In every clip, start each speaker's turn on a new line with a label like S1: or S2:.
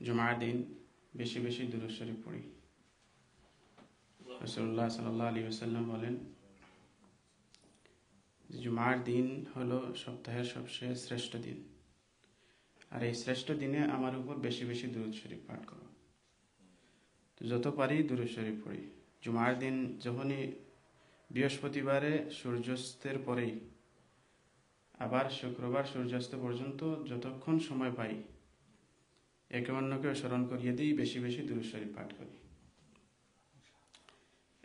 S1: জুমার দিন বেশি বেশি দুরূদ শরীফ পড়ি। রাসূলুল্লাহ সাল্লাল্লাহু আলাইহি ওয়াসাল্লাম বলেন, জুমার দিন হলো সপ্তাহের সবচেয়ে শ্রেষ্ঠ দিন, আর এই শ্রেষ্ঠ দিনে আমার উপর বেশি বেশি দুরূদ শরীফ পাঠ করো। তো যত পারি দুরূদ শরীফ পড়ি। জুমার দিন যখনই বৃহস্পতিবারে সূর্যাস্তের পরেই আবার শুক্রবার সূর্যাস্ত পর্যন্ত যতক্ষণ সময় পাই একে অন্যকে স্মরণ করিয়ে দিই, বেশি বেশি দুরূদ শরীফ পাঠ করি।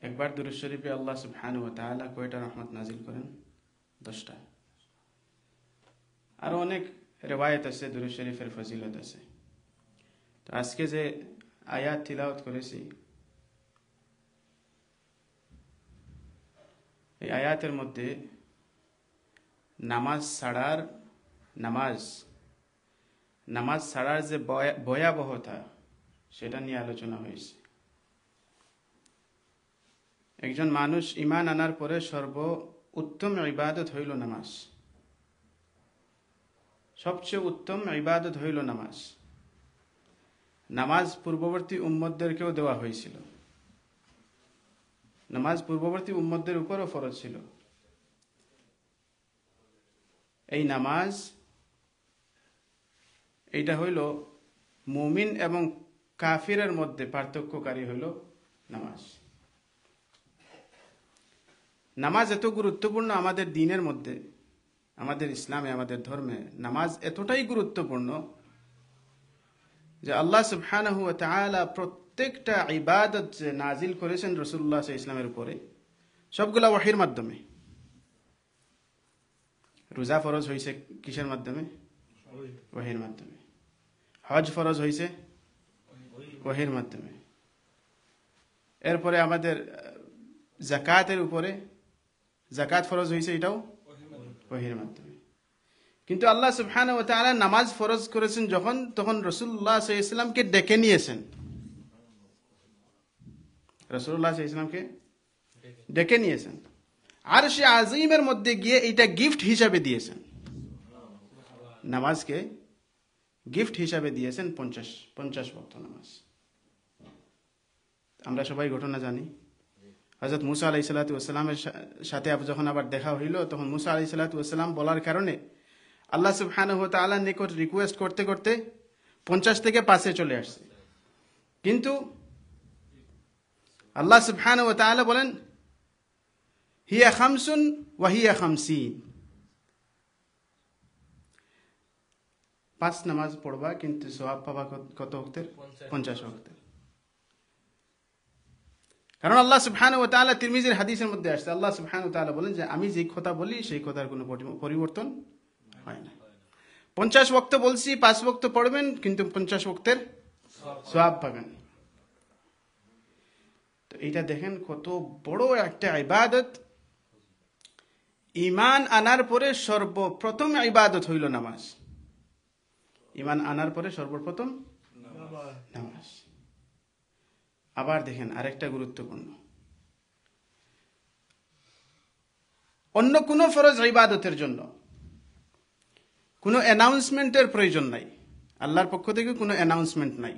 S1: একবার দুরূদ শরীফে আল্লাহ সুবহানাহু ওয়া তাআলা কয়টা রহমত নাজিল করেন? 10টা। আরো অনেক রিওয়ায়াত আছে দুরূদ শরীফের ফজিলত আছে। তো আজকে যে আয়াত তিলাওয়াত করেছি, এই আয়াতের মধ্যে নামাজ ছাড়ার যে ভয়াবহতা সেটা নিয়ে আলোচনা হয়েছে। একজন মানুষ ঈমান আনার পরে উত্তম ইবাদত হইল নামাজ। সবচেয়ে উত্তম ইবাদত হইল নামাজ। নামাজ পূর্ববর্তী উম্মতদেরকেও দেওয়া হয়েছিল। নামাজ পূর্ববর্তী উম্মতদের উপরও ফরজ ছিল। এই নামাজ এইটা হইল মুমিন এবং কাফিরের মধ্যে পার্থক্যকারী হইল নামাজ। নামাজ এত গুরুত্বপূর্ণ আমাদের দ্বীনের মধ্যে, আমাদের ইসলামে, আমাদের ধর্মে নামাজ এতটাই গুরুত্বপূর্ণ যে আল্লাহ সুবহানাহু ওয়া তাআলা প্রত্যেকটা ইবাদত যে নাজিল করেছেন রাসূলুল্লাহ সাল্লাল্লাহু আলাইহি ওয়াসাল্লামের উপরে, সবগুলা ওহীর মাধ্যমে। রোজা ফরজ হয়েছে কিসের মাধ্যমে? ওহীর মাধ্যমে। হজ ফরজ হয়েছে ওহীর মাধ্যমে। এরপরে আমাদের যাকাতের উপরে যাকাত ফরজ হয়েছে, এটাও ওহীর মাধ্যমে। কিন্তু আল্লাহ সুবহানাহু ওয়া তাআলা নামাজ ফরজ করেছেন তখন রাসূলুল্লাহ সাল্লাল্লাহু আলাইহি ওয়াসাল্লামকে ডেকে নিয়েছেন। রাসূলুল্লাহ সাল্লাল্লাহু আলাইহি ওয়াসাল্লামকে ডেকে নিয়েছেন, আরশে আজিমের মধ্যে গিয়ে এটা গিফট হিসাবে দিয়েছেন। নামাজকে গিফট হিসাবে দিয়েছেন 50 ওয়াক্ত নামাজ। আমরা সবাই ঘটনা জানি। হযরত মুসা আলাইহিস সালাতু ওয়াস সালামের সাথে যখন আবার দেখা হইল, তখন মুসা আলাইহিস সালাতু ওয়াস সালাম বলার কারণে আল্লাহ সুবহানাহু ওয়া তাআলার নিকট রিকোয়েস্ট করতে করতে 50 থেকে 5-এ চলে আসছে। কিন্তু আল্লাহ সুবহানাহু ওয়া তাআলা বলেন, হিয়া খামসুন ওয়া হিয়া খামসিন, 5 নামাজ পড়বা কিন্তু সওয়াব পাবা কত ওয়াক্তের? 50 ওয়াক্তের। কারণ আল্লাহ সুবহানাহু ওয়া তাআলা তিরমিজির হাদিসের মধ্যে আসছে, আল্লাহ সুবহানাহু ওয়া তাআলা বলেন যে আমি যে কথা বলি সেই কথার কোনো পরিবর্তন হয় না। 50 ওয়াক্ত বলছি, 5 ওয়াক্ত পড়বেন কিন্তু 50 ওয়াক্তের সওয়াব পাবেন। তো এটা দেখেন কত বড় একটা ইবাদত। ঈমান আনার পরে সর্বপ্রথম ইবাদত হইল নামাজ। ঈমান আনার পরে সর্বপ্রথম নামাজ। আবার দেখেন আরেকটা গুরুত্বপূর্ণ, অন্য কোন ফরজ ইবাদতের জন্য কোনো অ্যানাউন্সমেন্টের প্রয়োজন নাই। আল্লাহর পক্ষ থেকে কোনো অ্যানাউন্সমেন্ট নাই।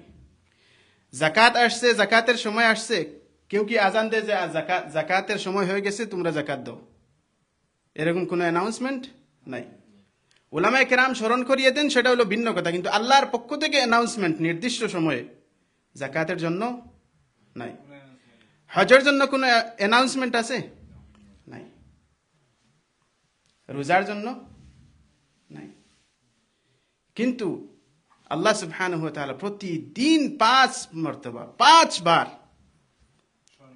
S1: যাকাত আসছে, যাকাতের সময় আসছে, কেউ কি আজান দেয় যে যাকাতের সময় হয়ে গেছে তোমরা যাকাত দাও? এরকম কোনো অ্যানাউন্সমেন্ট নাই। উলামায়ে কেরাম স্মরণ করিয়ে দেন, সেটা হলো ভিন্ন কথা। কিন্তু আল্লাহর পক্ষ থেকে অ্যানাউন্সমেন্ট নির্দিষ্ট সময়ে যাকাতের জন্য নাই। হজের জন্য কোনো অ্যানাউন্সমেন্ট আছে? নাই। রোজার জন্য নাই। কিন্তু আল্লাহ সুবহানাহু ওয়া তাআলা প্রতিদিন 5 মর্তবা 5 বার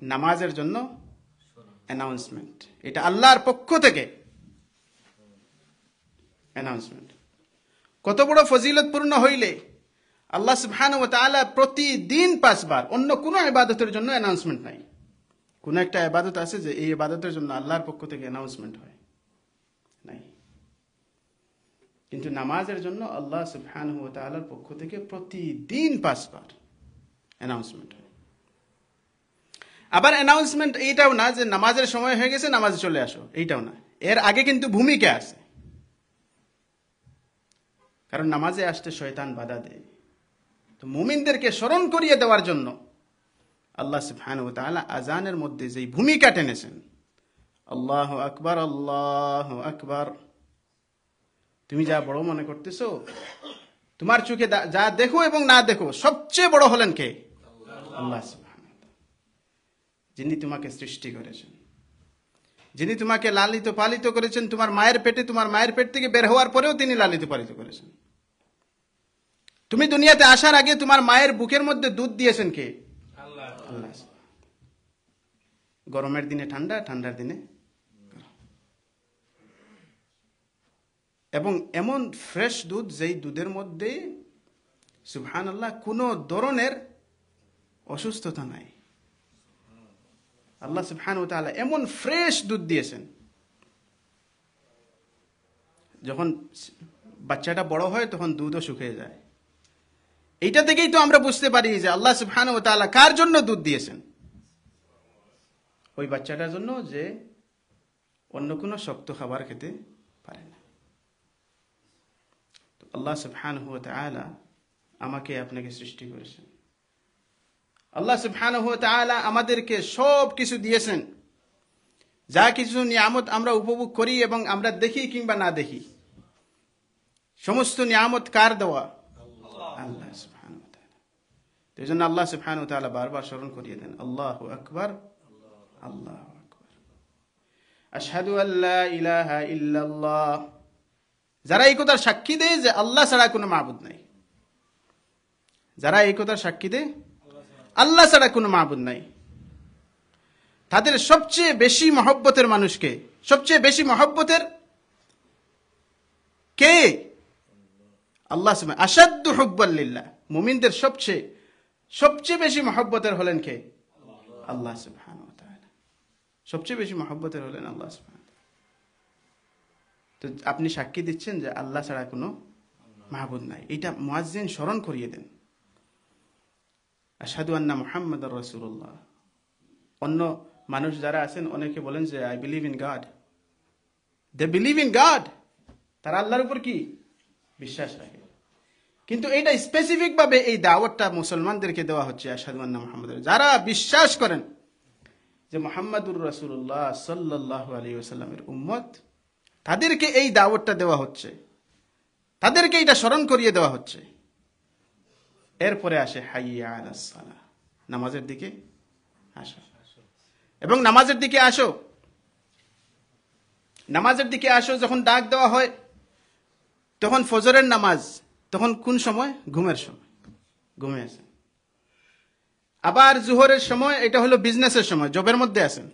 S1: নামাজের জন্য অ্যানাউন্সমেন্ট। এটা আল্লাহর পক্ষ থেকে অ্যানাউন্সমেন্ট। কত বড় ফজিলতপূর্ণ হইলে আল্লাহ সুবহানাহু ওয়া তাআলা প্রতিদিন 5 বার, অন্য কোনো ইবাদতের জন্য অ্যানাউন্সমেন্ট নাই। কোন একটা ইবাদত আছে যে এই ইবাদতের জন্য আল্লাহর পক্ষ থেকে অ্যানাউন্সমেন্ট হয়? নাই। কিন্তু নামাজের জন্য আল্লাহ সুবহানাহু ওয়া তাআলার পক্ষ থেকে প্রতিদিন 5 বার অ্যানাউন্সমেন্ট হয়। আবার অ্যানাউন্সমেন্ট এইটাও না যে নামাজের সময় হয়ে গেছে, নামাজে চলে আসো, এইটাও না। এর আগে কিন্তু ভূমিকা আছে। কারণ নামাজে আসতে শয়তান বাধা দেয়। তো মুমিনদেরকে স্মরণ করিয়ে দেওয়ার জন্য আল্লাহ সুবহানাহু ওয়া তাআলা আজানের মধ্যে যেই ভূমিকা টেনেছেন, আল্লাহু আকবার, আল্লাহু আকবার, তুমি যা বড় মনে করতেছো, তোমার চোখে যা দেখো এবং না দেখো, সবচেয়ে বড় হলেন কে? আল্লাহ সুবহানাহু ওয়া তাআলা, যিনি তোমাকে সৃষ্টি করেছেন, যিনি তোমাকে লালিত পালিত করেছেন। তোমার মায়ের পেট থেকে বের হওয়ার পরেও তিনি লালিত পালিত করেছেন। তুমি দুনিয়াতে আসার আগে তোমার মায়ের বুকের মধ্যে দুধ দিয়েছেন কে? আল্লাহ। গরমের দিনে ঠান্ডা, ঠান্ডার দিনে গরম। এবং এমন ফ্রেশ দুধ, যেই দুধের মধ্যে সুবহানাল্লাহ কোনো ধরনের অসুস্থতা নাই। আল্লাহ সুবহানাহু ওয়া তাআলা এমন ফ্রেশ দুধ দিয়েছেন, যখন বাচ্চাটা বড় হয় তখন দুধও শুকিয়ে যায়। এইটা থেকেই তো আমরা বুঝতে পারি যে আল্লাহ সুবহানাহু ওয়া তাআলা কার জন্য দুধ দিয়েছেন? ওই বাচ্চাটার জন্য, যে অন্য কোনো শক্ত খাবার খেতে পারে না। তো আল্লাহ সুবহানাহু ওয়া তাআলা আমাকে আপনাকে সৃষ্টি করেছেন। আল্লাহ সুবহানাহু ওয়া তাআলা আমাদেরকে সব কিছু দিয়েছেন। যা কিছু নিয়ামত আমরা উপভোগ করি এবং আমরা দেখি কিংবা না দেখি, সমস্ত নিয়ামত কার দেওয়া? আল্লাহ সুবহানাহু ওয়া তাআলা। তো এই জন্য আল্লাহ সুবহানাহু ওয়া তাআলা বারবার স্মরণ করিয়ে দেন, আল্লাহু আকবার, আল্লাহু আকবার, আশহাদু আল্লা ইলাহা ইল্লাল্লাহ। যারা এই কথার সাক্ষী দেয় যে আল্লাহ ছাড়া কোনো মাবুদ নাই, যারা এই কথার সাক্ষী দেয় আল্লাহ ছাড়া কোনো মাবুদ নাই, তাদের সবচেয়ে বেশি মহব্বতের মানুষকে, সবচেয়ে বেশি মহব্বতের কে? আল্লাহ সুবহানাহু, আশাদ্দু হুব্বাল লিল্লাহ। মুমিনদের সবচেয়ে বেশি মহব্বতের হলেন কে? আল্লাহ সুবহানাহু ওয়া তাআলা। সবচেয়ে বেশি মহব্বতের হলেন আল্লাহ সুবহানাহু ওয়া তাআলা। তো আপনি সাক্ষী দিচ্ছেন যে আল্লাহ ছাড়া কোনো মাহবুদ নাই, এটা মুয়াজ্জিন স্মরণ করিয়ে দেন। আশহাদু আন্না মুহাম্মাদার রাসূলুল্লাহ। অন্য মানুষ যারা আছেন, অনেকে বলেন যে I believe in God, they believe in God, তারা আল্লাহর উপর কি বিশ্বাস রাখে। কিন্তু এইটা স্পেসিফিক ভাবে এই দাওয়াতটা মুসলমানদেরকে দেওয়া হচ্ছে, আশহাদু আন্না মুহাম্মাদার। যারা বিশ্বাস করেন যে মুহাম্মাদুর রাসূলুল্লাহ সাল্লাল্লাহু আলাইহি ওয়াসাল্লামের উম্মত, তাদেরকে এই দাওয়াতটা দেওয়া হচ্ছে, তাদেরকে এটা স্মরণ করিয়ে দেওয়া হচ্ছে। এরপরে আসে হাইয়া আলাস সালাহ, নামাজের দিকে আসো। এবং নামাজের দিকে আসো, নামাজের দিকে আসো যখন ডাক দেওয়া হয়, তখন ফজরের নামাজ, তখন কোন সময়? ঘুমের সময়, ঘুমে আছেন। আবার জোহরের সময়, এটা হলো বিজনেসের সময়, জবের মধ্যে আছেন।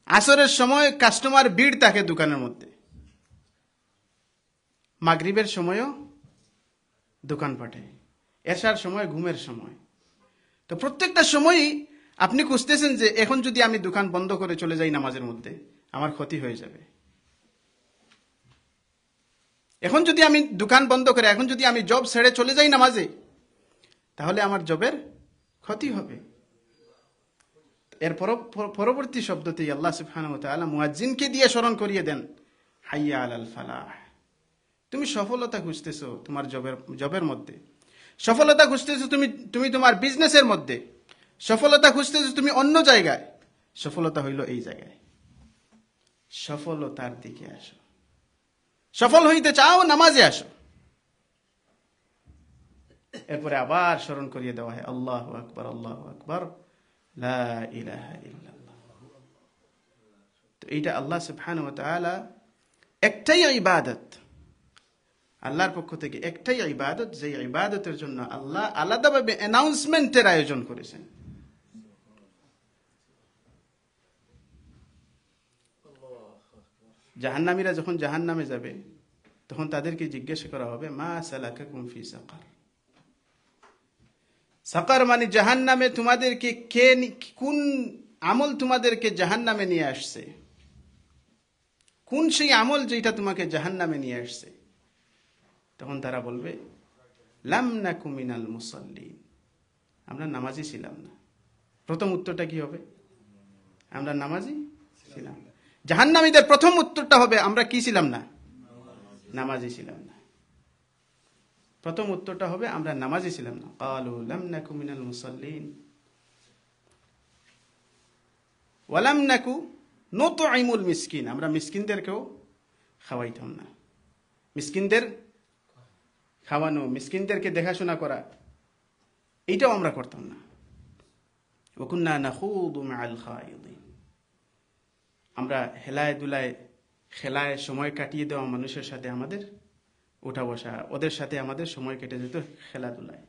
S1: আসরের সময় কাস্টমার ভিড় থাকে দোকানের মধ্যে। মাগরিবের সময়ও দোকানপাটে। এশার সময় ঘুমের সময়। তো প্রত্যেকটা সময়ই আপনি খুঁজতেছেন যে এখন যদি আমি দোকান বন্ধ করে চলে যাই নামাজের মধ্যে, আমার ক্ষতি হয়ে যাবে। এখন যদি আমি দোকান বন্ধ করে, এখন যদি আমি জব ছেড়ে চলে যাই নামাজে, তাহলে আমার জবের ক্ষতি হবে। এর পরবর্তী শব্দতেই আল্লাহ সুবহানাহু ওয়া তাআলা মুয়াজ্জিনকে দিয়ে স্মরণ করিয়ে দেন, হাইয়া আলাল ফালাহ। তুমি সফলতা খুঁজতেছো তোমার জবের মধ্যে, সফলতা খুঁজতেছো তুমি তোমার বিজনেসের মধ্যে, সফলতা খুঁজতেছো তুমি অন্য জায়গায়, সফলতা হইল এই জায়গায়। সফলতার দিকে আসো। সফল হইতে চাও, নামাজে আসো। এরপরে আবার স্মরণ করিয়ে দেওয়া হয়, আল্লাহু আকবার, আল্লাহু আকবার, লা ইলাহা ইল্লাল্লাহ। তো এইটা আল্লাহ সুবহানাহু ওয়া তাআলা একটাই ইবাদত, আল্লাহর পক্ষ থেকে একটাই ইবাদত, যে ইবাদতের জন্য আল্লাহ আলাদাভাবে অ্যানাউন্সমেন্টের আয়োজন করেছেন। জাহান্নামীরা যখন জাহান্নামে যাবে, তখন তাদেরকে জিজ্ঞাসা করা হবে, মা সালাকাকুম ফি সাকার। সাকার মানে জাহান্নামে তোমাদেরকে কোন আমল তোমাদেরকে জাহান্নামে নিয়ে আসছে, কোন সেই আমল যেটা তোমাকে জাহান্নামে নিয়ে আসছে। তখন তারা বলবে, লাম নাকু মিনাল মুসাল্লিন, আমরা নামাজি ছিলাম না। প্রথম উত্তরটা কি হবে? আমরা নামাজি ছিলাম না। জাহান্নামীদের প্রথম উত্তরটা হবে, আমরা কি ছিলাম না? নামাজি ছিলাম না। প্রথম উত্তরটা হবে আমরা নামাজি ছিলাম না। ক্বালু লাম নাকু মিনাল মুসাল্লিন ওয়া লাম নাকু নুতঈমুল মিসকিন, আমরা মিসকিনদেরকেও খাওয়াইতাম না। মিসকিনদের খাওয়ানো, মিসকিনদেরকে দেখাশোনা করা, এইটাও আমরা করতাম না। ওয়া কুন্না নাখুদু মাআল খায়িদিন, আমরা হেলায় দুলায় খেলায় সময় কাটিয়ে দেওয়া মানুষের সাথে আমাদের উঠা বসা, ওদের সাথে আমাদের সময় কেটে যেত খেলাধুলায়।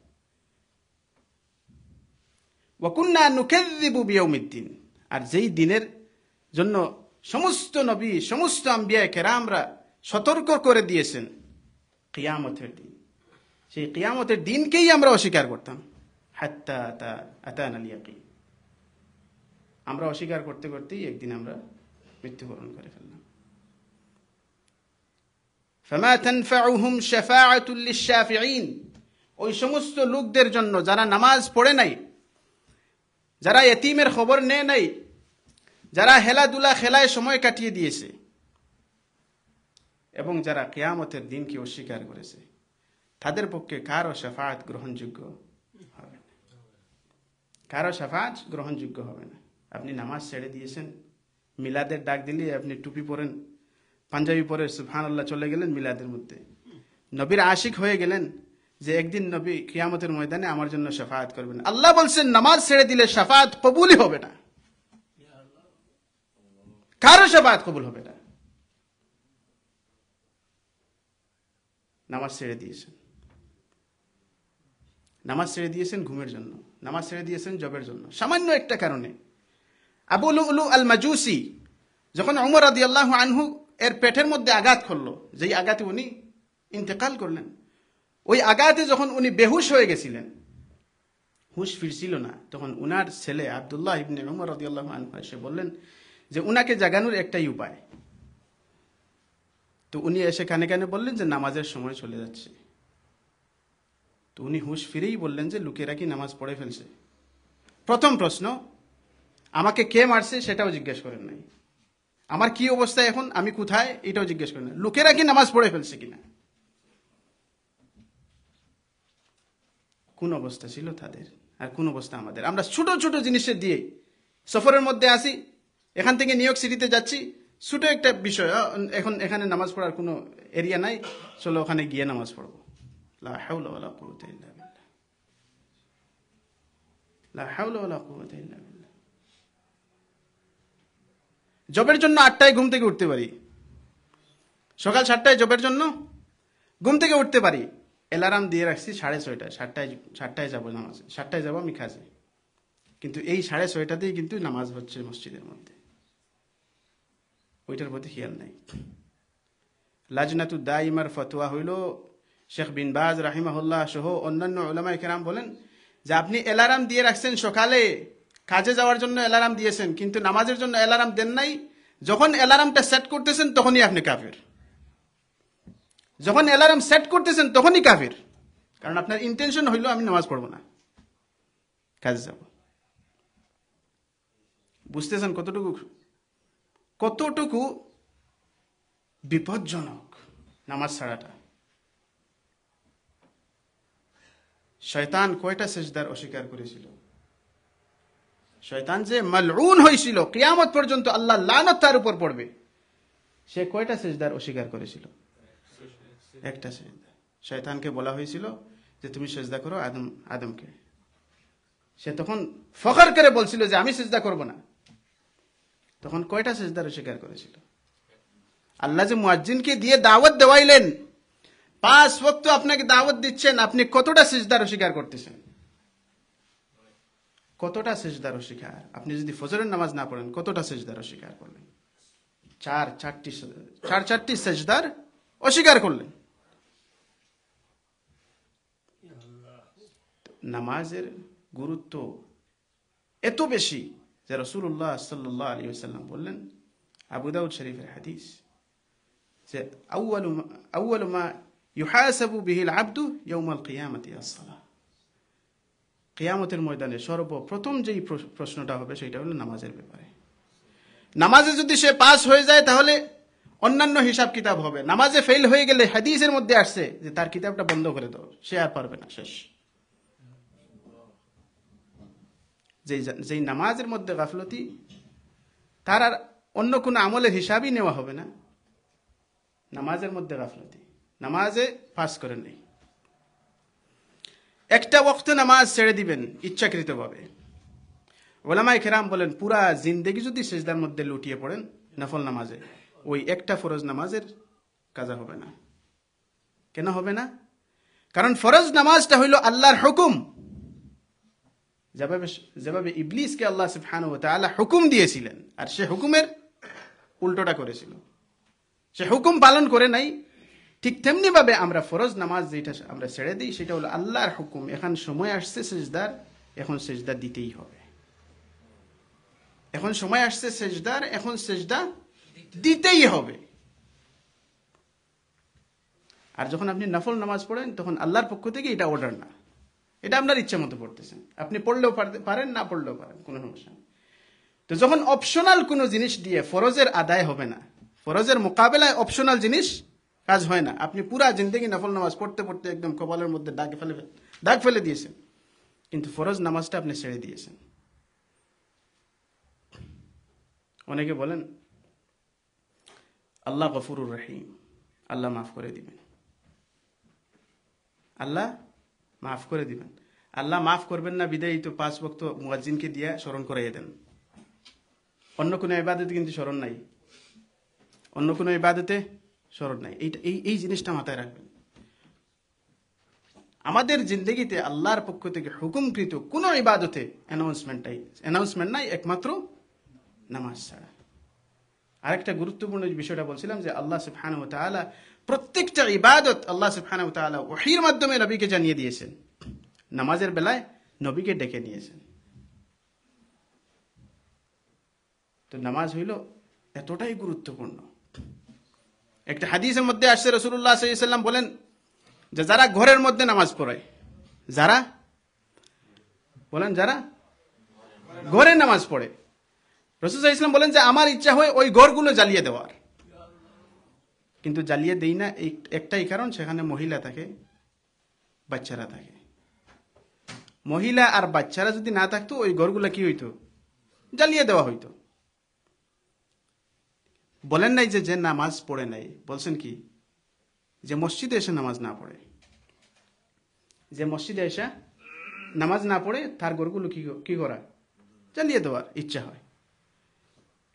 S1: ওয়া কুন্না নুকাযযিবু বিয়াউমিদ্দিন, আর যেই দিনের জন্য সমস্ত নবী সমস্ত আম্বিয়া কেরামরা সতর্ক করে দিয়েছেন, কিয়ামতের দিন, সেই কিয়ামতের দিনকেই আমরা অস্বীকার করতাম। হাত্তা আতানাল ইয়াকিন, আমরা অস্বীকার করতে করতেই একদিন আমরা মৃত্যুবরণ করে ফেললাম। ফামা তানফাউহুম শাফাআতুল লিশশাফিঈন, ওই সমস্ত লোকদের জন্য যারা নামাজ পড়ে নাই, যারা এতিমের খবর নেয় নাই, যারা হেলাদুলা খেলায় সময় কাটিয়ে দিয়েছে, এবং যারা কিয়ামতের দিনকে অস্বীকার করেছে, তাদের পক্ষে কারো শাফাআত গ্রহণযোগ্য হবে না। কারো শাফাআত গ্রহণযোগ্য হবে না। আপনি নামাজ ছেড়ে দিয়েছেন, মিলাদের ডাক দিলে আপনি টুপি পরেন, পাঞ্জাবি পরে সুবহানাল্লাহ চলে গেলেন মিলাদের মধ্যে, নবীর আশিক হয়ে গেলেন যে একদিন নবী কিয়ামতের ময়দানে আমার জন্য শাফাআত করবেন। আল্লাহ বলছেন নামাজ ছেড়ে দিলে শাফাআত কবুলই হবে না, কারো শাফাআত কবুল হবে না। নামাজ ছেড়ে দিয়েছেন, নামাজ ছেড়ে দিয়েছেন ঘুমের জন্য, নামাজ ছেড়ে দিয়েছেন জবের জন্য, সামান্য একটা কারণে। আবু লুলু আল মাজুসি যখন উমর রাদিয়াল্লাহু আনহু এর পেটের মধ্যে আঘাত করলো, যেই আঘাতে উনি ইন্তেকাল করলেন, ওই আঘাতে যখন উনি বেহুশ হয়ে গেছিলেন, হুশ ফিরছিল না, তখন উনার ছেলে আব্দুল্লাহ ইবনে উমর রাদিয়াল্লাহু আনহু এসে বললেন যে উনাকে জাগানোর একটাই উপায়। তো উনি এসে কানে কানে বললেন যে নামাজের সময় চলে যাচ্ছে। তো উনি হুশ ফিরেই বললেন যে লোকেরা কি নামাজ পড়ে ফেলছে। প্রথম প্রশ্ন, আমাকে কে মারছে সেটাও জিজ্ঞেস করেন নাই, আমার কি অবস্থা এখন, আমি কোথায়, এটাও জিজ্ঞেস করেন না, লোকেরা কি নামাজ পড়ে ফেলছে কিনা। কোন অবস্থা ছিল তাদের আর কোন অবস্থা আমাদের। আমরা ছোট ছোট জিনিসের দিয়ে সফরের মধ্যে আসি, এখান থেকে নিউ ইয়র্ক সিটিতে যাচ্ছি, ছোট একটা বিষয়, এখন এখানে নামাজ পড়ার কোনো এরিয়া নাই, চলো ওখানে গিয়ে নামাজ পড়বো। লা হাওলা ওয়ালা কুওয়াতা ইল্লা বিল্লাহ, লা হাওলা ওয়ালা কুওয়াতা ইল্লা বিল্লাহ। জবের জন্য 8টায় ঘুম থেকে উঠতে পারি, সকাল 7টায় জবের জন্য ঘুম থেকে উঠতে পারি, অ্যালার্ম দিয়ে রাখছি 6:30, 7টায় যাবো নামাজে, 7টায় যাবো আমি কাজে, কিন্তু এই 6:30তেই কিন্তু নামাজ হচ্ছে মসজিদের মধ্যে, ওইটার প্রতি খেয়াল নাই। লাজনাতু দাইমার ফতোয়া হইল, শেখ বিন বাজ রাহিমাহুল্লাহ সহ অন্যান্য উলামায়ে কেরাম বলেন যে আপনি অ্যালার্ম দিয়ে রাখছেন, সকালে কাজে যাওয়ার জন্য অ্যালার্ম দিয়েছেন, কিন্তু নামাজের জন্য অ্যালার্ম দেন নাই, যখন অ্যালার্মটা সেট করতেছেন তখনই আপনি কাফের। যখন অ্যালার্ম সেট করতেছেন তখনই কাফের, কারণ আপনার ইন্টেনশন হইল আমি নামাজ পড়বো না, কাজে যাব। বুঝতেছেন কতটুকু বিপজ্জনক নামাজ ছাড়াটা। শয়তান কয়টা সেজদার অস্বীকার করেছিল? শয়তান যে মালউন হয়েছিল, কিয়ামত পর্যন্ত আল্লাহ লানত তার উপর পড়বে, সে কয়টা সেজদার অস্বীকার করেছিল? একটা সেজদা। শয়তানকে বলা হয়েছিল যে তুমি সেজদা করো আদমকে, সে তখন ফখর করে বলছিল যে আমি সেজদা করব না। তখন কয়টা সেজদার অস্বীকার করেছিল? আল্লাহ যে মুয়াজ্জিনকে দিয়ে দাওয়াত দেওয়াইলেন, 5 ওয়াক্ত আপনাকে দাওয়াত দিচ্ছেন, আপনি কতটা সেজদার অস্বীকার করতেছেন? কতটা সেজদার অস্বীকার? আপনি যদি ফজরের নামাজ না পড়েন, কতটা সেজদার অস্বীকার করলেন? 4-4টি সেজদার অস্বীকার করলেন। নামাজের গুরুত্ব এত বেশি যে রাসূলুল্লাহ সাল্লাল্লাহু আলাইহি ওয়াসাল্লাম বললেন, আবু দাউদ শরীফের হাদিস, যে আউয়ালু মা ইউহাসাবু বিহিল আবদু ইয়াউমাল কিয়ামাতি আস-সালাহ। কিয়ামতের ময়দানে সর্বপ্রথম যেই প্রশ্নটা হবে সেটা হলো নামাজের ব্যাপারে। নামাজে যদি সে পাস হয়ে যায় তাহলে অন্যান্য হিসাব কিতাব হবে। নামাজে ফেল হয়ে গেলে হাদিসের মধ্যে আসছে যে তার কিতাবটা বন্ধ করে দাও, সে আর পারবে না, শেষ। যেই নামাজের মধ্যে গাফলতি, তার আর অন্য কোনো আমলের হিসাবই নেওয়া হবে না। নামাজের মধ্যে গাফলতি, নামাজে পাস করে নেই। একটা ওয়াক্ত নামাজ ছেড়ে দিবেন ইচ্ছাকৃতভাবে, ওলামায়ে কেরাম বলেন পুরা জিন্দেগি যদি সিজদার মধ্যে লুটিয়ে পড়েন নফল নামাজে, ওই একটা ফরজ নামাজের কাজা হবে না। কেন হবে না? কারণ ফরজ নামাজটা হইল আল্লাহর হুকুম। যেভাবে ইবলিসকে আল্লাহ সুবহানাহু ওয়া তাআলা হুকুম দিয়েছিলেন, আর সে হুকুমের উল্টোটা করেছিল, সে হুকুম পালন করে নাই, ঠিক তেমনি ভাবে আমরা ফরজ নামাজ যেটা আমরা ছেড়ে দিই, সেটা হলো আল্লাহর হুকুম। এখন সময় আসছে সিজদার, এখন সিজদা দিতেই হবে। এখন সময় আসছে সিজদার, এখন সিজদা দিতেই হবে। আর যখন আপনি নফল নামাজ পড়েন, তখন আল্লাহর পক্ষ থেকে এটা অর্ডার না, এটা আপনার ইচ্ছা মতো পড়তেছেন। আপনি পড়লেও পারেন, না পড়লেও পারেন, কোনো সমস্যা নেই। তো যখন অপশনাল কোনো জিনিস দিয়ে ফরজের আদায় হবে না, ফরজের মোকাবেলায় অপশনাল জিনিস কাজ হয় না, আপনি পুরা জিন্দগি নফল নামাজ পড়তে পড়তে একদম কপালের মধ্যে দাগ ফেলে দিয়েছেন, কিন্তু ফরজ নামাজটা আপনি ছেড়ে দিয়েছেন। অনেকে বলেন আল্লাহ গফুরুর রহিম, আল্লাহ মাফ করে দিবেন, আল্লাহ মাফ করে দিবেন। আল্লাহ মাফ করবেন না বিদায়ী তো 5 ওয়াক্ত মুয়াজ্জিনকে দিয়া স্মরণ করাইয়া দেন। অন্য কোনো ইবাদতে কিন্তু স্মরণ নাই, অন্য কোনো ইবাদতে স্মরণ নাই। এই জিনিসটা মাথায় রাখবেন। আমাদের জিন্দগিতে আল্লাহর পক্ষ থেকে হুকুমকৃত কোনো ইবাদতে অ্যানাউন্সমেন্ট নাই, একমাত্র নামাজ ছাড়া। আরেকটা গুরুত্বপূর্ণ বিষয়টা বলছিলাম যে আল্লাহ সুবহানাহু ওয়া তাআলা প্রত্যেকটা ইবাদত আল্লাহ সুবহানাহু ওয়া তাআলা ওহীর মাধ্যমে নবীকে জানিয়ে দিয়েছেন। নামাজের বেলায় নবীকে ডেকে নিয়েছেন। তো নামাজ হইল এতটাই গুরুত্বপূর্ণ। একটা হাদিসের মধ্যে আসছে, রাসূলুল্লাহ সাল্লাল্লাহু আলাইহি ওয়াসাল্লাম বলেন যে যারা ঘরের মধ্যে নামাজ পড়ে, যারা ঘরে নামাজ পড়ে, রাসূল সাল্লাল্লাহু আলাইহি ওয়াসাল্লাম বলেন যে আমার ইচ্ছা হয় ওই ঘরগুলো জ্বালিয়ে দেওয়ার, কিন্তু জ্বালিয়ে দেই না একটাই কারণ, সেখানে মহিলা থাকে, বাচ্চারা থাকে। মহিলা আর বাচ্চারা যদি না থাকতো ওই ঘরগুলো কি হইতো? জ্বালিয়ে দেওয়া হইতো। বলেন নাই যে নামাজ পড়ে নাই, বলছেন কি যে মসজিদে এসে নামাজ না পড়ে, যে মসজিদে এসে নামাজ না পড়ে তার ঘরগুলো কি করা? জ্বালিয়ে দেওয়ার ইচ্ছা হয়।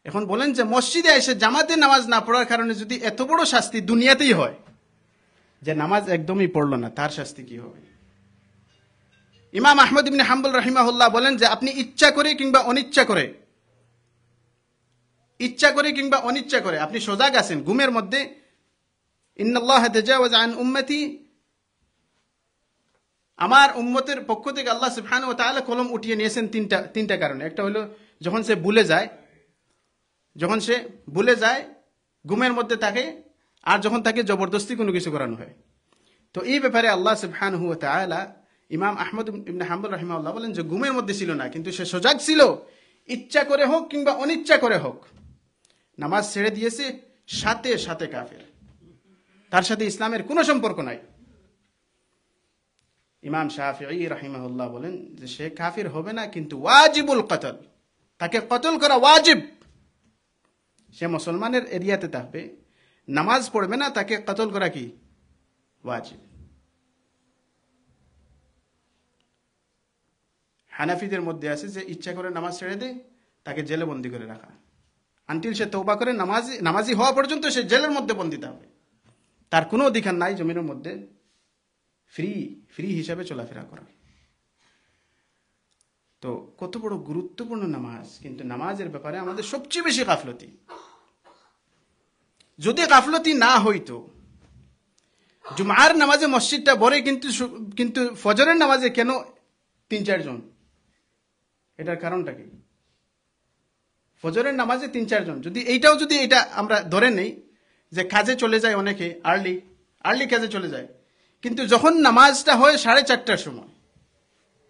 S1: এখন বলেন যে মসজিদে এসে জামাতে নামাজ না পড়ার কারণে যদি এত বড় শাস্তি দুনিয়াতেই হয়, যে নামাজ একদমই পড়লো না, তার শাস্তি কি হবে? ইমাম আহমদ ইবনে হাম্বল রাহিমাহুল্লাহ বলেন যে আপনি ইচ্ছা করে কিংবা অনিচ্ছা করে আপনি সজাগ আছেন ঘুমের মধ্যে, ইন্নাল্লাহ তাজাওয়াজা আন উম্মতি, আমার উম্মতের পক্ষ থেকে আল্লাহ সুবহানাহু ওয়া তাআলা কলম উঠিয়ে নিয়েছেন তিনটা কারণে। একটা হলো যখন সে ভুলে যায় ঘুমের মধ্যে থাকে, আর যখন তাকে জবরদস্তি কোনো কিছু করানো হয়। তো এই ব্যাপারে আল্লাহ সুবহানাহু ওয়া তাআলা, ইমাম আহমদ ইবনে হাম্বল রাহিমাহুল্লাহ বলেন যে ঘুমের মধ্যে ছিল না, কিন্তু সে সজাগ ছিল, ইচ্ছা করে হোক কিংবা অনিচ্ছা করে হোক নামাজ ছেড়ে দিয়েছে, সাথে সাথে কাফের, তার সাথে ইসলামের কোনো সম্পর্ক নাই। ইমাম শাফিঈ রাহিমাহুল্লাহ বলেন যে সে কাফির হবে না, কিন্তু ওয়াজিবুল কতল, তাকে কতল করা ওয়াজিব। সে মুসলমানের এরিয়াতে থাকবে, নামাজ পড়বে না, তাকে কতল করা কি ওয়াজিব। হানাফিদের মধ্যে আছে যে ইচ্ছা করে নামাজ ছেড়ে দেয়, তাকে জেলে বন্দী করে রাখা, আনটিল সে তওবা করে নামাজি হওয়া পর্যন্ত সে জেলের মধ্যে বন্দিত হবে, তার কোনো অধিকার নাই জমিনের মধ্যে ফ্রি হিসাবে চলাফেরা করার। তো কত বড় গুরুত্বপূর্ণ নামাজ, কিন্তু নামাজের ব্যাপারে আমাদের সবচেয়ে বেশি গাফলতি। যদি গাফলতি না হইতো, জুমার নামাজে মসজিদটা ভরে, কিন্তু ফজরের নামাজে কেন 3-4 জন? এটার কারণটা কি? ফজরের নামাজে 3-4 জন, যদি এটা আমরা ধরে নেই যে কাজে চলে যায় অনেকে, আর্লি কাজে চলে যায়, কিন্তু যখন নামাজটা হয় 4:30টার সময়,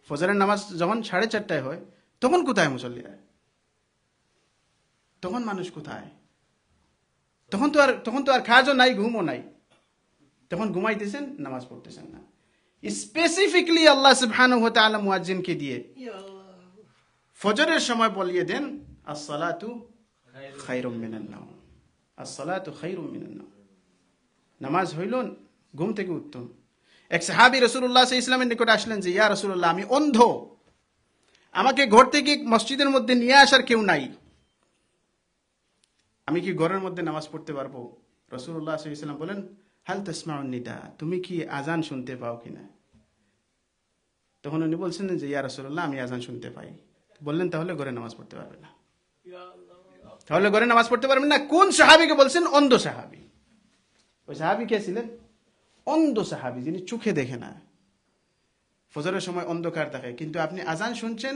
S1: ফজরের নামাজ যখন 4:30টায় হয়, তখন কোথায় মুসল্লিরা? তখন মানুষ কোথায়? তখন তো আর কাজও নাই, ঘুমও নাই, তখন ঘুমাইতেছেন, নামাজ পড়তেছেন না। স্পেসিফিকলি আল্লাহ সুবহানাহু ওয়া তাআলা মুয়াজ্জিনকে দিয়ে ফজরের সময় বলিয়ে দেন, আসসালাতু খায়রুম মিনান নাওম, আসসালাতু খায়রুম মিনান নাওম, নামাজ হইল ঘুম থেকে উত্তম। এক সাহাবী রাসূলুল্লাহ সাল্লাল্লাহু আলাইহি ওয়াসাল্লামের নিকট আসলেন যে, ইয়া রাসূলুল্লাহ, আমি অন্ধ, আমাকে ঘর থেকে মসজিদের মধ্যে নিয়ে আসার কেউ নাই, আমি কি ঘরের মধ্যে নামাজ পড়তে পারবো? রাসূলুল্লাহ সাল্লাল্লাহু আলাইহি ওয়াসাল্লাম বলেন, হাল তাসমাউন নিদা, তুমি কি আজান শুনতে পাও কিনা? তখন উনি বলছেন যে, ইয়া রাসূলুল্লাহ, আমি আজান শুনতে পাই। বললেন, তাহলে ঘরে নামাজ পড়তে পারবে না, তাহলে ঘরে নামাজ পড়তে পারবেন না। কোন সাহাবীকে বলছেন? অন্ধ সাহাবী। ওই সাহাবী কে ছিলেন? অন্ধ সাহাবী, যিনি চোখে দেখে না, ফজরের সময় অন্ধকার থাকে, কিন্তু আপনি আজান শুনছেন,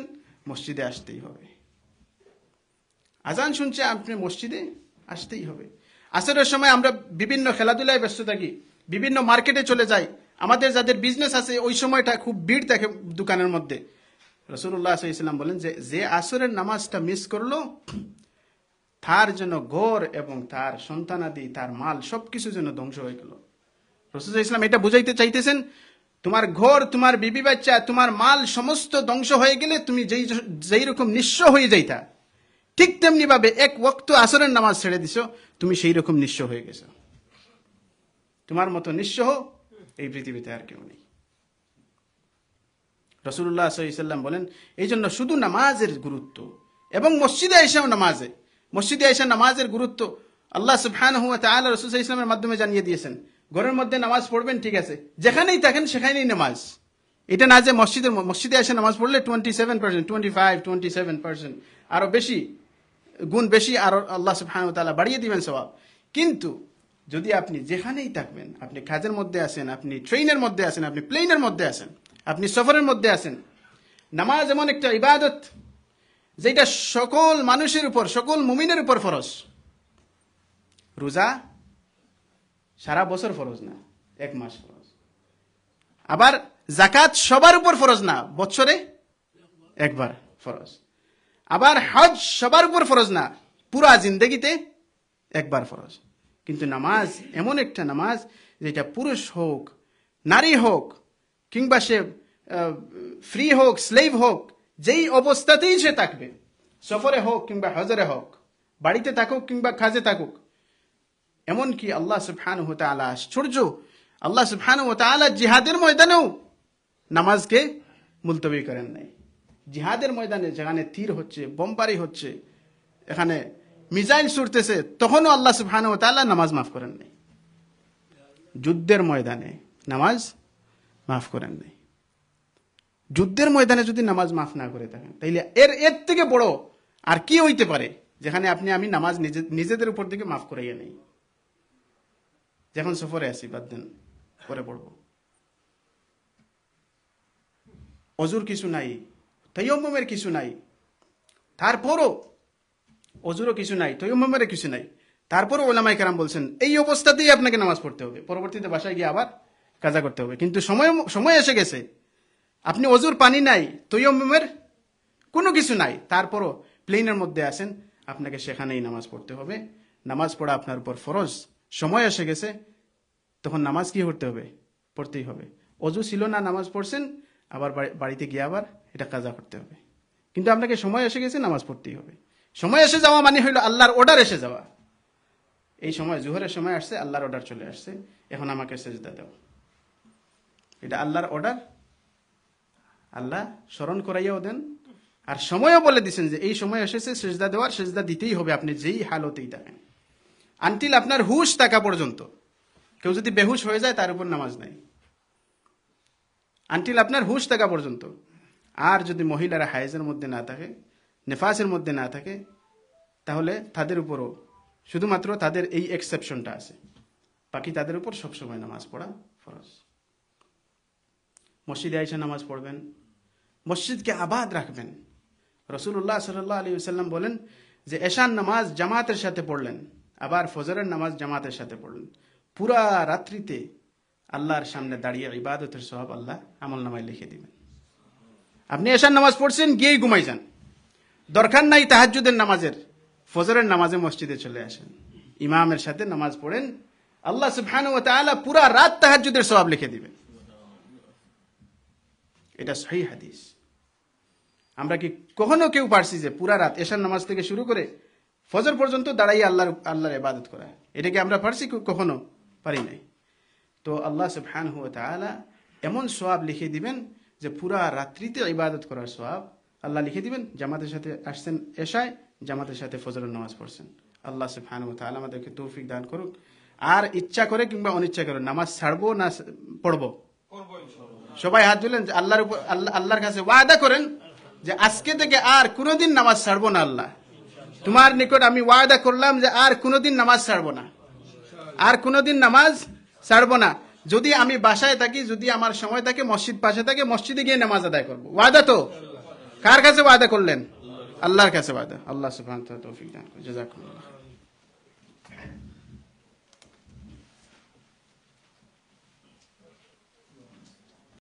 S1: মসজিদে আসতেই হবে। আজান শুনছে, আপনি মসজিদে আসতেই হবে। আসরের সময় আমরা বিভিন্ন খেলাধুলায় ব্যস্ত থাকি, বিভিন্ন মার্কেটে চলে যাই, আমাদের যাদের বিজনেস আছে ওই সময়টা খুব ভিড় থাকে দোকানের মধ্যে। রাসূলুল্লাহ সাল্লাল্লাহু আলাইহি ওয়াসাল্লাম বলেন যে আসরের নামাজটা মিস করলো, তার জন্য ঘর এবং তার সন্তানাদি, তার মাল সবকিছু যেন ধ্বংস হয়ে গেল। রাসূলুল্লাহ সাল্লাল্লাহু আলাইহি ওয়াসাল্লাম এটা বুঝাইতে চাইতেছেন, তোমার ঘর, তোমার বিবি বাচ্চা, তোমার মাল সমস্ত ধ্বংস হয়ে গেলে তুমি যেই রকম নিঃস্ব হয়ে যাইতা, ঠিক তেমনি ভাবে এক ওয়াক্ত আসরের নামাজ ছেড়ে দিছো, তুমি সেই রকম নিঃস্ব হয়ে গেছো। তোমার মতো নিঃস্ব এই পৃথিবীতে আর কেউ নেই। রাসূলুল্লাহ সাল্লাল্লাহু আলাইহি ওয়াসাল্লাম বলেন, এই জন্য শুধু নামাজের গুরুত্ব এবং মসজিদে এসেও মসজিদে এসে নামাজের গুরুত্ব আল্লাহ সুবহানাহু ওয়া তাআলা রাসূল সাল্লাল্লাহু আলাইহি ওয়াসাল্লামের মাধ্যমে জানিয়ে দিয়েছেন। ঘরের মধ্যে নামাজ পড়বেন, ঠিক আছে, যেখানেই থাকেন সেখানেই নামাজ। এটা না যে মসজিদে এসে নামাজ পড়লে 27%, 25, 27%, আরো বেশি গুণ বেশি, আর আল্লাহ সুবহানাহু ওয়া তাআলা বাড়িয়ে দিবেন সওয়াব। কিন্তু যদি আপনি যেখানেই থাকবেন, আপনি কাজের মধ্যে আছেন, আপনি ট্রেনের মধ্যে আছেন, আপনি প্লেনের মধ্যে আছেন, আপনি সফরের মধ্যে আছেন, নামাজ এমন একটা ইবাদত যেটা সকল মানুষের উপর, সকল মুমিনের উপর ফরজ। রোজা সারা বছর ফরজ না, এক মাস ফরজ। আবার যাকাত সবার উপর ফরজ না, বছরে একবার ফরজ। আবার হজ সবার উপর ফরজ না, পুরা জিন্দেগিতে একবার ফরজ। কিন্তু নামাজ এমন একটা নামাজ যেটা পুরুষ হোক, নারী হোক, কিংবা সে ফ্রি হোক, স্লেভ হোক, যেই অবস্থাতেই সে থাকবে, সফরে হোক কিংবা হজরে হোক, বাড়িতে থাকুক কিংবা কাজে থাকুক, এমনকি আল্লাহ সুবহানাহু ওয়া তাআলা আশ্চর্য, আল্লাহ সুবহানাহু ওয়া তাআলা জিহাদের ময়দানেও নামাজকে মুলতবি করেন নাই। জিহাদের ময়দানে যেখানে তীর হচ্ছে, বোমবারি হচ্ছে, এখানে মিসাইল ছুটতেছে, তখনও আল্লাহ সুবহানাহু ওয়া তাআলা নামাজ মাফ করেন নাই। যুদ্ধের ময়দানে নামাজ মাফ করেন নাই। যুদ্ধের ময়দানে যদি নামাজ মাফ না করে থাকেন, তাইলে এর থেকে বড় আর কি হইতে পারে, যেখানে আমি নামাজ নিজেদের উপর থেকে মাফ করাইয়া নেই। যখন সফরে আসি, বাদ দেন, পরে পড়ব। অজুর কিছু নাই, তায়াম্মুমের কিছু নাই, তারপরও অজুরও কিছু নাই, তায়াম্মুমের কিছু নাই, তারপরও উলামায়ে কেরাম বলছেন এই অবস্থাতেই আপনাকে নামাজ পড়তে হবে, পরবর্তীতে বাসায় গিয়ে আবার কাজা করতে হবে। কিন্তু সময় এসে গেছে, আপনি অজুর পানি নাই, তায়াম্মুমের কোনো কিছু নাই, তারপরও প্লেনের মধ্যে আছেন, আপনাকে সেখানেই নামাজ পড়তে হবে। নামাজ পড়া আপনার উপর ফরজ। সময় এসে গেছে, তখন নামাজ কি করতে হবে? পড়তেই হবে। অজু ছিল না, নামাজ পড়ছেন, আবার বাড়িতে গিয়ে আবার এটা কাজা করতে হবে। কিন্তু আপনাকে সময় এসে গেছে, নামাজ পড়তেই হবে। সময় এসে যাওয়া মানে হইল আল্লাহর অর্ডার এসে যাওয়া। এই সময় জোহরের সময় আসছে, আল্লাহর অর্ডার চলে আসছে, এখন আমাকে সেজদা দাও, এটা আল্লাহর অর্ডার। আল্লাহ স্মরণ করাইয়াও দেন, আর সময়ও বলে দিচ্ছেন যে এই সময় এসেছে সেজদা দেওয়ার, সেজদা দিতেই হবে, আপনি যেই হালতেই থাকেন, আনটিল আপনার হুশ থাকা পর্যন্ত। কেউ যদি বেহুশ হয়ে যায়, তার উপর নামাজ নাই, আনটিল আপনার হুশ থাকা পর্যন্ত। আর যদি মহিলারা হায়েজের মধ্যে না থাকে, নেফাসের মধ্যে না থাকে, তাহলে তাদের উপরও শুধুমাত্র তাদের এই এক্সেপশনটা আছে, বাকি তাদের উপর সবসময় নামাজ পড়া ফরজ। মসজিদে আইসা নামাজ পড়বেন, মসজিদকে আবাদ রাখবেন। রাসূলুল্লাহ সাল্লাল্লাহু আলাইহি ওয়াসাল্লাম বলেন যে এশার নামাজ জামাতের সাথে পড়লেন, আবার ফজরের নামাজ জামাতের সাথে পড়লেন, পুরা রাত্রিতে আল্লাহর সামনে দাঁড়িয়ে ইবাদতের সওয়াব আল্লাহ আমলনামায় লিখে দিবেন। আপনি এশার নামাজ পড়ছেন, গিয়েই ঘুমাই যান, দরকার নাই তাহাজ্জুদের নামাজের, ফজরের নামাজে মসজিদে চলে আসেন, ইমামের সাথে নামাজ পড়েন, আল্লাহ সুবহানাহু ওয়া তাআলা পুরা রাত তাহাজ্জুদের সওয়াব লিখে দিবেন। এটা সহিহ হাদিস। আমরা কি কখনো কেউ পারছি যে পুরা রাত এশার নামাজ থেকে শুরু করে ফজর পর্যন্ত দাঁড়াইয়ে আল্লাহর ইবাদত করা? এটা কি আমরা পারছি? কখনো পারি নাই। তো আল্লাহ সুবহানাহু ওয়া তাআলা এমন সওয়াব লিখে দিবেন যে পুরা রাত্রিতে ইবাদত করার সওয়াব আল্লাহ লিখে দিবেন। জামাতের সাথে আসছেন এশায়, জামাতের সাথে ফজরের নামাজ পড়ছেন। আল্লাহ সুবহানাহু ওয়া তাআলা আমাদেরকে তৌফিক দান করুক। আর ইচ্ছা করে কিংবা অনিচ্ছা করে নামাজ ছাড়বো না পড়বো? সবাই হাত তুলেন, আল্লাহর কাছে ওয়াদা করেন যে আজকে থেকে আর কোনোদিন নামাজ ছাড়বো না। আল্লাহ, তোমার নিকট আমি ওয়াদা করলাম যে আর কোনোদিন নামাজ ছাড়বো না, আর কোনোদিন নামাজ ছাড়বো না। যদি আমি বাসায় থাকি, যদি আমার সময় থাকে, মসজিদ পাশে থাকে, মসজিদে গিয়ে নামাজ আদায় করবো। ওয়াদা তো? কার কাছে ওয়াদা করলেন? আল্লাহর কাছে ওয়াদা। আল্লাহ সুবহানাহু ওয়া তাআলা তৌফিক দান করুন। জাযাকুমুল্লাহ।